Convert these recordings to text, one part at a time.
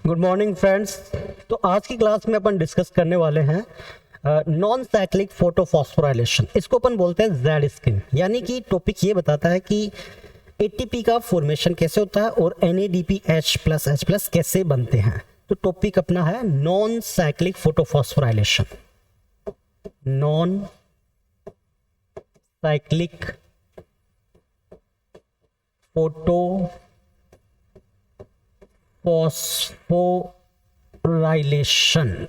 Good morning friends. तो आज की क्लास में अपन डिस्कस करने वाले हैं नॉन साइक्लिक फोटोफॉस्फोराइलेशन। इसको अपन बोलते हैं जेड स्किन। यानी कि टॉपिक ये बताता है कि एटीपी का फॉर्मेशन कैसे होता है और NADPH+H+ कैसे बनते हैं। तो टॉपिक अपना है non cyclic photophosphorylation. Non cyclic photophosphorylation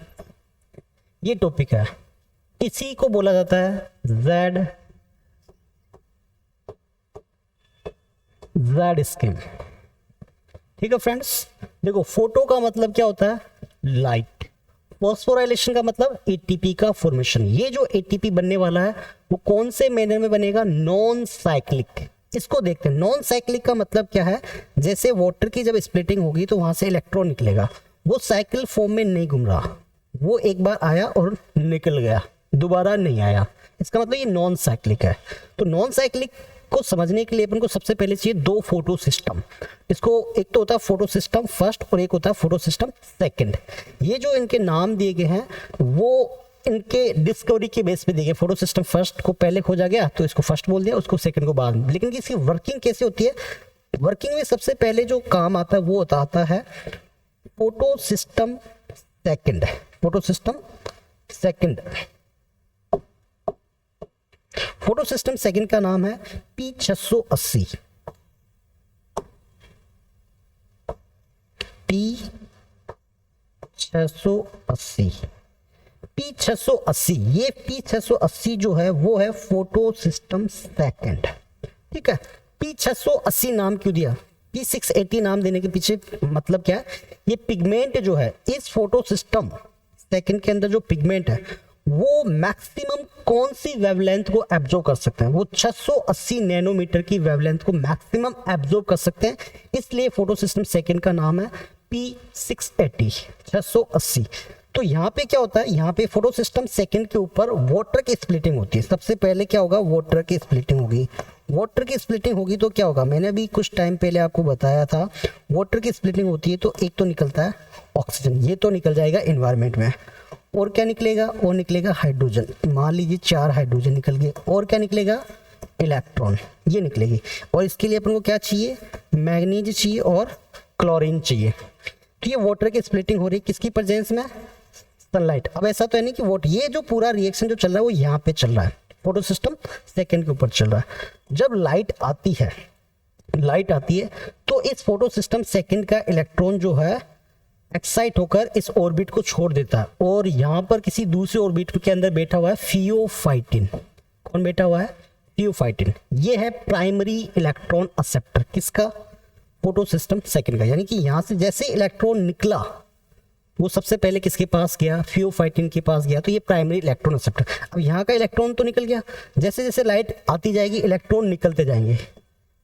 ये टॉपिक है। इसी को बोला जाता है जेड स्किन। ठीक है फ्रेंड्स, देखो फोटो का मतलब क्या होता है? लाइट। फॉस्फोराइलेशन का मतलब एटीपी का फॉर्मेशन। ये जो एटीपी बनने वाला है वो कौन से मैनर में बनेगा? Non cyclic. इसको देखते हैं। नॉन साइक्लिक का मतलब क्या है? जैसे वाटर की जब स्प्लिटिंग होगी तो वहां से इलेक्ट्रॉन निकलेगा, वो साइकिल फॉर्म में नहीं घूम रहा, वो एक बार आया और निकल गया, दोबारा नहीं आया। इसका मतलब ये नॉन साइक्लिक है। तो नॉन साइक्लिक को समझने के लिए अपन को सबसे पहले चाहिए दो फोटो सिस्टम। इसको एक तो होता है फोटो सिस्टम फर्स्ट और एक होता है फोटो सिस्टम सेकंड। ये जो इनके नाम दिए गए हैं वो इनके डिस्कवरी के बेस पे दिए गए। फोटो सिस्टम फर्स्ट को पहले खोजा गया तो इसको फर्स्ट बोल दिया, उसको सेकंड को बाद में। लेकिन इसकी वर्किंग कैसे होती है? वर्किंग में सबसे पहले जो काम आता है वो आता है photo system second. Photo system second. Photo system second का नाम है P680। P680 ये P680 जो है वो है फोटो सिस्टम सेकंड। ठीक है, P680 नाम क्यों दिया? P680 नाम देने के पीछे मतलब क्या है? ये पिगमेंट जो है इस फोटो सिस्टम सेकंड के अंदर जो पिगमेंट है वो मैक्सिमम कौन सी वेवलेंथ को एब्जॉर्ब कर सकते हैं? वो 680 नैनोमीटर की वेवलेंथ को मैक्सिमम एब्जॉर्ब कर सकते हैं। इसलिए फोटो सिस्टम सेकंड का नाम है P680 680। तो यहाँ पे क्या होता है? यहाँ पे फोटो सिस्टम सेकंड के ऊपर वाटर की स्प्लिटिंग होती है। सबसे पहले क्या होगा? वाटर की स्प्लिटिंग होगी। वाटर की स्प्लिटिंग होगी तो क्या होगा? मैंने अभी कुछ टाइम पहले आपको बताया था, वाटर की स्प्लिटिंग होती है तो एक तो निकलता है ऑक्सीजन, ये तो निकल जाएगा एनवायरमेंट में। और क्या निकलेगा? और निकलेगा हाइड्रोजन। मान लीजिए 4 हाइड्रोजन निकल गए। और क्या निकलेगा? इलेक्ट्रॉन, ये निकलेगी। और इसके लिए अपन को क्या चाहिए? मैग्नीज चाहिए और क्लोरीन चाहिए। तो ये वाटर की स्प्लिटिंग हो रही है किसकी प्रेजेंस में? सनलाइट। अब ऐसा तो है नहीं कि वोट ये जो पूरा रिएक्शन जो चल रहा है वो यहाँ पे चल रहा है, फोटो सिस्टम सेकंड के ऊपर चल रहा है। जब लाइट आती है तो इस फोटो सिस्टम सेकंड का इलेक्ट्रॉन जो है एक्साइट होकर इस ऑर्बिट को छोड़ देता है और यहाँ पर किसी दूसरे ऑर्बिट के अंदर बैठा हुआ है फियोफाइटिन। कौन बैठा हुआ है? फियोफाइटिन। ये है प्राइमरी इलेक्ट्रॉन एक्सेप्टर किसका? फोटो सिस्टम सेकंड का। यानी कि यहाँ से जैसे इलेक्ट्रॉन निकला वो सबसे पहले किसके पास गया? फियोफाइटिन के पास गया। तो ये प्राइमरी इलेक्ट्रॉन एक्सेप्टर। अब यहाँ का इलेक्ट्रॉन तो निकल गया, जैसे जैसे लाइट आती जाएगी इलेक्ट्रॉन निकलते जाएंगे।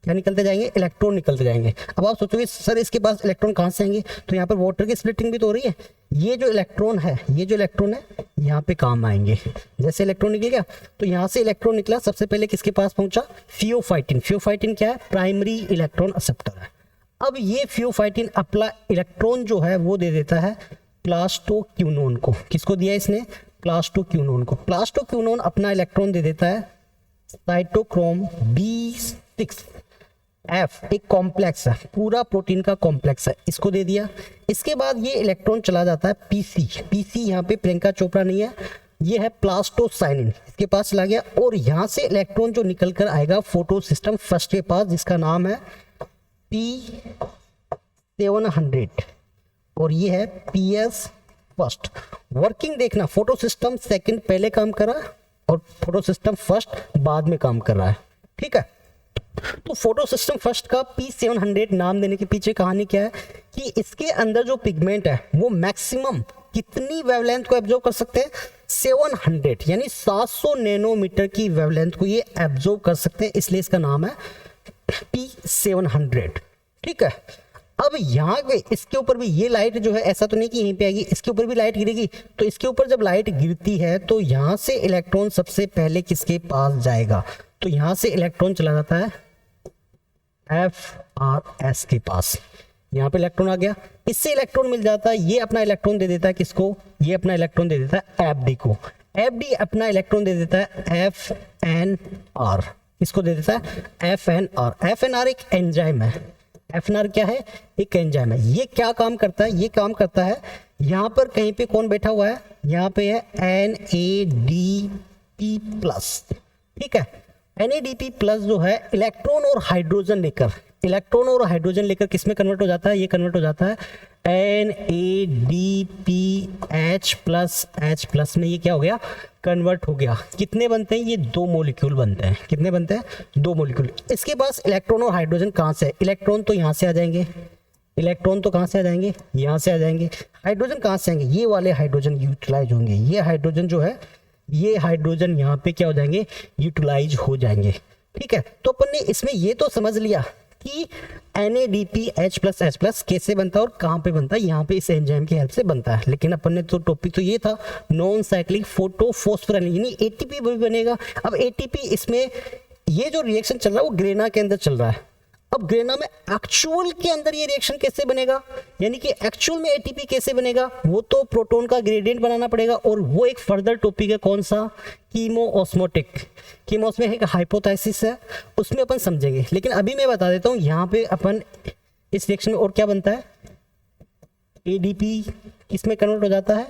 क्या निकलते जाएंगे? इलेक्ट्रॉन निकलते जाएंगे। अब आप सोचोगे सर इसके पास इलेक्ट्रॉन कहाँ से आएंगे? तो यहाँ पर वाटर की स्प्लिटिंग भी तो हो रही है। ये जो इलेक्ट्रॉन है यहाँ पे काम आएंगे। जैसे इलेक्ट्रॉन निकल गया तो यहाँ से इलेक्ट्रॉन निकला, सबसे पहले किसके पास पहुंचा? फियोफाइटिन। फियोफाइटिन क्या है? प्राइमरी इलेक्ट्रॉन एक्सेप्टर है। अब ये फियोफाइटिन अपना इलेक्ट्रॉन जो है वो दे देता है प्लास्टोक्यूनोन को। किसको दिया इसने? प्लास्टोक्यूनोन को। प्लास्टोक्यूनोन अपना इलेक्ट्रॉन दे देता है साइटोक्रोम B6F। एक कॉम्प्लेक्स है, पूरा प्रोटीन का कॉम्प्लेक्स है, इसको दे दिया। इसके बाद ये इलेक्ट्रॉन चला जाता है PC यहाँ पे प्रियंका चोपड़ा नहीं है, ये है प्लास्टोसाइनिन, इसके पास चला गया। और यहाँ से इलेक्ट्रॉन जो निकल कर आएगा फोटो सिस्टम फर्स्ट के पास, जिसका नाम है P700 और ये है PS फर्स्ट। वर्किंग देखना, फोटो सिस्टम सेकंड पहले काम कर रहा है और फोटो सिस्टम फर्स्ट बाद में काम कर रहा है। ठीक है, तो फोटो सिस्टम फर्स्ट का P700 नाम देने के पीछे कहानी क्या है कि इसके अंदर जो पिगमेंट है वो मैक्सिमम कितनी वेवलेंथ को एब्जॉर्ब कर सकते हैं? 700 यानी 700 नैनोमीटर की वेवलेंथ को ये एब्जॉर्ब कर सकते हैं, इसलिए इसका नाम है P700। ठीक है, अब यहाँ पे इसके ऊपर भी ये लाइट जो है, ऐसा तो नहीं कि यहीं पे आएगी, इसके ऊपर भी लाइट गिरेगी। तो इसके ऊपर जब लाइट गिरती है तो यहाँ से इलेक्ट्रॉन सबसे पहले किसके पास जाएगा? तो यहाँ से इलेक्ट्रॉन चला जाता है FRS के पास। यहाँ पे इलेक्ट्रॉन आ गया, इससे इलेक्ट्रॉन मिल जाता है, ये अपना इलेक्ट्रॉन दे देता है किसको, ये अपना इलेक्ट्रॉन दे देता है एफडी को, एफडी अपना इलेक्ट्रॉन दे देता है एफएनआर, इसको दे देता है एफएनआर। एफएनआर एक एंजाइम है, एफएनआर क्या है, एक एंजाइम है। ये क्या काम करता है, ये काम करता है, यहाँ पर कहीं पे कौन बैठा हुआ है, यहाँ पे है NADP प्लस, ठीक है। NADP प्लस जो है इलेक्ट्रॉन और हाइड्रोजन लेकर, इलेक्ट्रॉन और हाइड्रोजन लेकर किस में कन्वर्ट हो जाता है, ये कन्वर्ट हो जाता है NADPH प्लस H प्लस में, ये क्या हो गया, कन्वर्ट हो गया। कितने बनते हैं, ये 2 मॉलिक्यूल बनते हैं, कितने बनते हैं, 2 मॉलिक्यूल। इसके पास इलेक्ट्रॉन और हाइड्रोजन कहाँ से है, इलेक्ट्रॉन तो यहाँ से आ जाएंगे, इलेक्ट्रॉन तो कहाँ से आ जाएंगे, यहाँ से आ जाएंगे। हाइड्रोजन कहाँ से आएंगे, ये वाले हाइड्रोजन यूटिलाइज होंगे, ये हाइड्रोजन जो है, ये हाइड्रोजन यहाँ पे क्या हो जाएंगे, यूटिलाइज हो जाएंगे, ठीक है। तो अपन ने इसमें ये तो समझ लिया कि NADPH प्लस H प्लस कैसे बनता है और कहाँ पे बनता है, यहाँ पे इस एंजाइम की हेल्प से बनता है। लेकिन अपन ने तो टॉपिक तो ये था नॉन साइक्लिक फोटोफॉस्फोराइलेशन, यानी ATP भी बनेगा। अब ATP इसमें ये जो रिएक्शन चल रहा है वो ग्रेना के अंदर चल रहा है। अब ग्रेना में एक्चुअल के अंदर ये रिएक्शन कैसे बनेगा, यानी कि एक्चुअल में ATP कैसे बनेगा, वो तो प्रोटॉन का ग्रेडियंट बनाना पड़ेगा, और वो एक फर्दर टॉपिक है, कौन सा, कीमोऑस्मोटिक। कीमोस में एक हाइपोथेसिस है, उसमें अपन समझेंगे। लेकिन अभी मैं बता देता हूँ, यहाँ पे अपन इस रिएक्शन में और क्या बनता है, ADP किस में कन्वर्ट हो जाता है,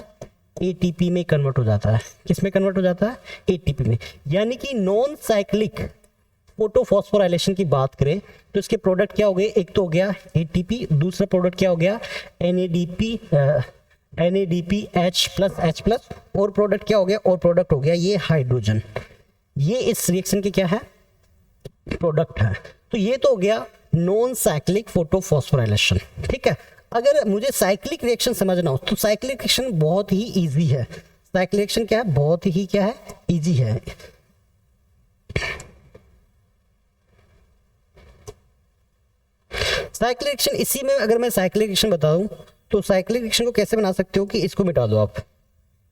ATP में कन्वर्ट हो जाता है। किस में कन्वर्ट हो जाता है, ATP में। यानी कि नॉन साइक्लिक फोटोफॉस्फोराइलेशन की बात करें तो इसके प्रोडक्ट क्या हो गए, एक तो हो गया ATP, दूसरा प्रोडक्ट क्या हो गया NADPH प्लस H प्लस, और प्रोडक्ट क्या हो गया, और प्रोडक्ट हो गया ये हाइड्रोजन। ये इस रिएक्शन के क्या है, प्रोडक्ट है। तो ये तो हो गया नॉन साइक्लिक फोटोफॉस्फोराइलेशन, ठीक है। अगर मुझे साइक्लिक रिएक्शन समझना हो तो साइक्लिक रिएक्शन बहुत ही इजी है। साइक्लिक रिएक्शन क्या है, बहुत ही क्या है, इजी है। साइक्लिक रिएक्शन, इसी में अगर मैं साइक्लिक रिएक्शन बता दूं तो साइक्लिक रिएक्शन को कैसे बना सकते हो कि इसको मिटा दो आप,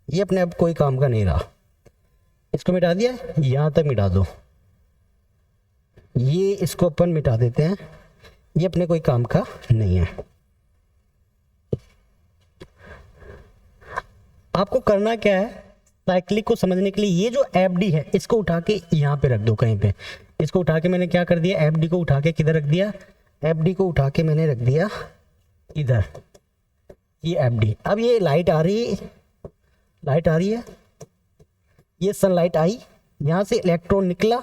ये अपने आप कोई काम का नहीं रहा, इसको मिटा दिया, यहां तक मिटा दो, ये इसको अपन मिटा देते हैं, ये अपने कोई काम का नहीं है। आपको करना क्या है, साइक्लिक को समझने के लिए ये जो FD है इसको उठा के यहाँ पे रख दो कहीं पे। इसको उठा के मैंने क्या कर दिया, FD को उठा के किधर रख दिया, FD को उठा के मैंने रख दिया इधर, ये FD। अब ये लाइट आ रही है, लाइट आ रही है, ये सनलाइट आई, यहाँ से इलेक्ट्रॉन निकला,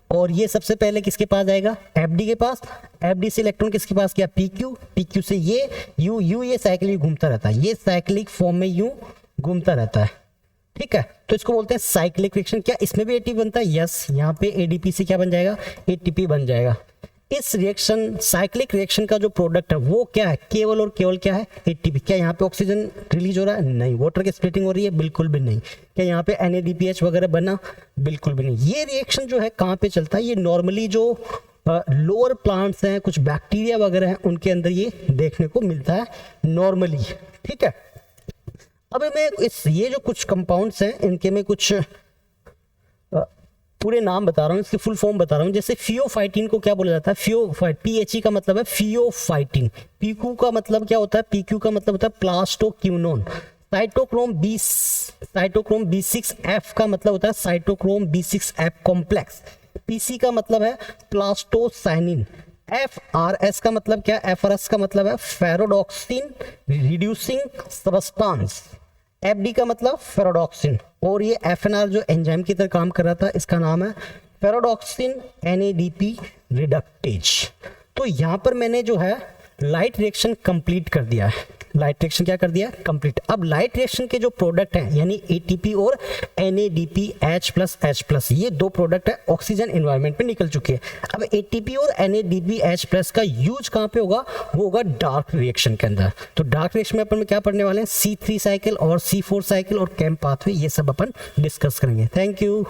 और ये सबसे पहले किसके पास जाएगा, FD के पास। FD से इलेक्ट्रॉन किसके पास गया, PQ, PQ से ये U, ये साइक्लिक घूमता रहता है, ये साइक्लिक फॉर्म में यूं घूमता रहता है, ठीक है। तो इसको बोलते हैं साइक्लिक रिएक्शन। क्या इसमें भी ATP बनता है, यस। यहाँ पे ADP से क्या बन जाएगा, ATP बन जाएगा। इस रिएक्शन, साइक्लिक रिएक्शन का जो प्रोडक्ट है वो क्या है, केवल और केवल क्या है, ATP। क्या यहाँ पे ऑक्सीजन रिलीज हो रहा है, नहीं। वाटर की स्प्लिटिंग हो रही है, बिल्कुल भी नहीं। क्या यहाँ पे NADPH वगैरह बना, बिल्कुल भी नहीं। ये रिएक्शन जो है कहाँ पे चलता है, ये नॉर्मली जो लोअर प्लांट्स हैं, कुछ बैक्टीरिया वगैरह हैं, उनके अंदर ये देखने को मिलता है नॉर्मली, ठीक है। अब मैं ये जो कुछ कंपाउंड्स हैं इनके में कुछ पूरे नाम बता रहा हूँ, इसकी फुल फॉर्म बता रहा हूँ। जैसे फियोफाइटिन को क्या बोला जाता है, PHE का मतलब है फियोफाइटिन। PQ का मतलब क्या होता है, PQ का मतलब होता है प्लास्टोक्विनोन। साइटोक्रोम B6F का मतलब होता है साइटोक्रोम B6F कॉम्प्लेक्स। PC का मतलब है प्लास्टोसाइनिन। FRS का मतलब क्या, FRS का मतलब है फेरोडॉक्सिन रिड्यूसिंग सब्सटेंस। FD का मतलब फेरोडॉक्सिन। और ये FNR जो एंजाइम की तरह काम कर रहा था, इसका नाम है फेरोडॉक्सिन NADP रिडक्टेज। तो यहाँ पर मैंने जो है लाइट रिएक्शन कंप्लीट कर दिया है। लाइट रिएक्शन क्या कर दिया, कंप्लीट। अब लाइट रिएक्शन के जो प्रोडक्ट हैं यानी ATP और NADPH प्लस H प्लस, ये दो प्रोडक्ट है ऑक्सीजन एनवायरनमेंट में निकल चुके हैं। अब ATP और NADPH प्लस का यूज कहाँ पे होगा, वो होगा डार्क रिएक्शन के अंदर। तो डार्क रिएक्शन में अपन क्या पढ़ने वाले हैं, C3 साइकिल और C4 साइकिल और केम पाथवे, ये सब अपन डिस्कस करेंगे। Thank you.